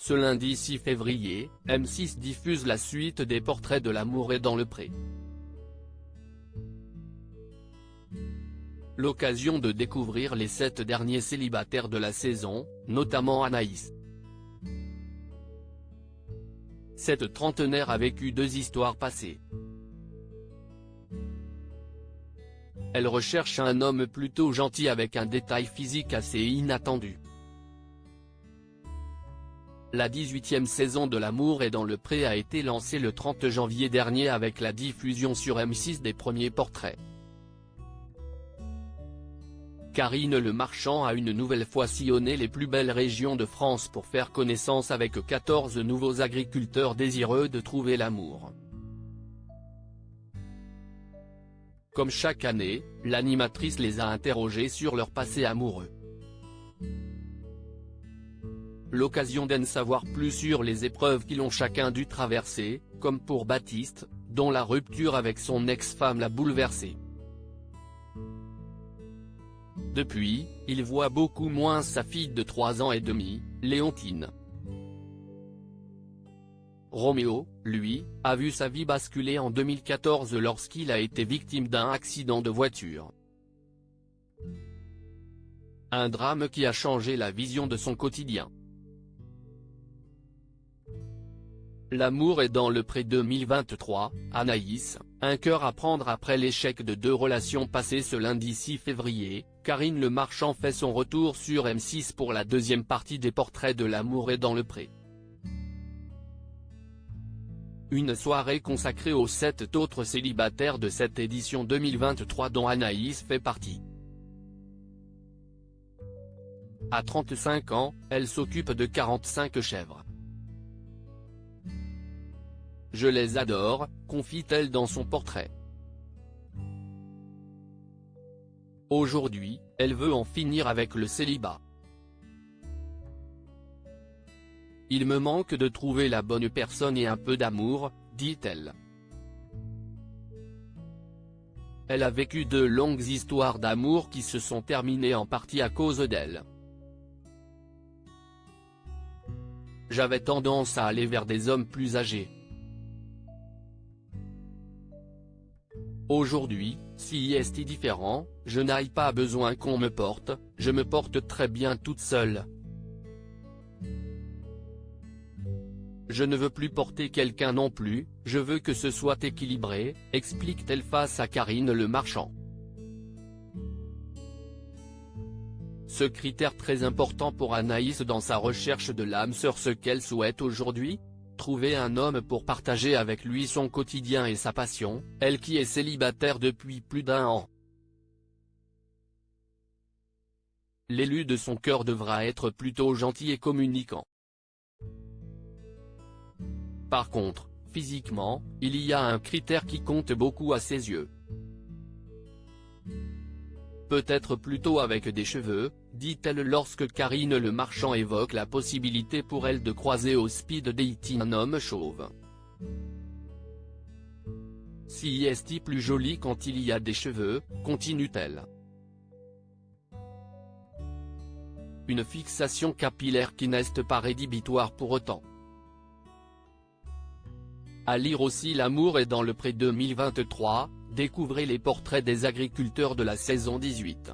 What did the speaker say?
Ce lundi 6 février, M6 diffuse la suite des Portraits de l'amour et dans le pré. L'occasion de découvrir les 7 derniers célibataires de la saison, notamment Anaïs. Cette trentenaire a vécu 2 histoires passées. Elle recherche un homme plutôt gentil avec un détail physique assez inattendu. La 18e saison de L'amour est dans le pré a été lancée le 30 janvier dernier avec la diffusion sur M6 des premiers portraits. Karine Le Marchand a une nouvelle fois sillonné les plus belles régions de France pour faire connaissance avec 14 nouveaux agriculteurs désireux de trouver l'amour. Comme chaque année, l'animatrice les a interrogés sur leur passé amoureux. L'occasion d'en savoir plus sur les épreuves qu'ils ont chacun dû traverser, comme pour Baptiste, dont la rupture avec son ex-femme l'a bouleversé. Depuis, il voit beaucoup moins sa fille de 3 ans et demi, Léontine. Roméo, lui, a vu sa vie basculer en 2014 lorsqu'il a été victime d'un accident de voiture. Un drame qui a changé la vision de son quotidien. L'amour est dans le pré 2023, Anaïs, un cœur à prendre après l'échec de 2 relations passées. Ce lundi 6 février, Karine Le Marchand fait son retour sur M6 pour la 2e partie des Portraits de l'amour et dans le pré. Une soirée consacrée aux 7 autres célibataires de cette édition 2023 dont Anaïs fait partie. À 35 ans, elle s'occupe de 45 chèvres. Je les adore, confie-t-elle dans son portrait. Aujourd'hui, elle veut en finir avec le célibat. Il me manque de trouver la bonne personne et un peu d'amour, dit-elle. Elle a vécu 2 longues histoires d'amour qui se sont terminées en partie à cause d'elle. J'avais tendance à aller vers des hommes plus âgés. Aujourd'hui, si est différent, je n'ai pas besoin qu'on me porte, je me porte très bien toute seule. Je ne veux plus porter quelqu'un non plus, je veux que ce soit équilibré, explique-t-elle face à Karine Le Marchand. Ce critère très important pour Anaïs dans sa recherche de l'âme sœur, ce qu'elle souhaite aujourd'hui, trouver un homme pour partager avec lui son quotidien et sa passion, elle qui est célibataire depuis plus d'1 an. L'élu de son cœur devra être plutôt gentil et communicant. Par contre, physiquement, il y a un critère qui compte beaucoup à ses yeux. Peut-être plutôt avec des cheveux, dit-elle lorsque Karine Le Marchand évoque la possibilité pour elle de croiser au speed dating un homme chauve. Si est plus joli quand il y a des cheveux, continue-t-elle. Une fixation capillaire qui n'est pas rédhibitoire pour autant. À lire aussi L'amour est dans le pré 2023, découvrez les portraits des agriculteurs de la saison 18.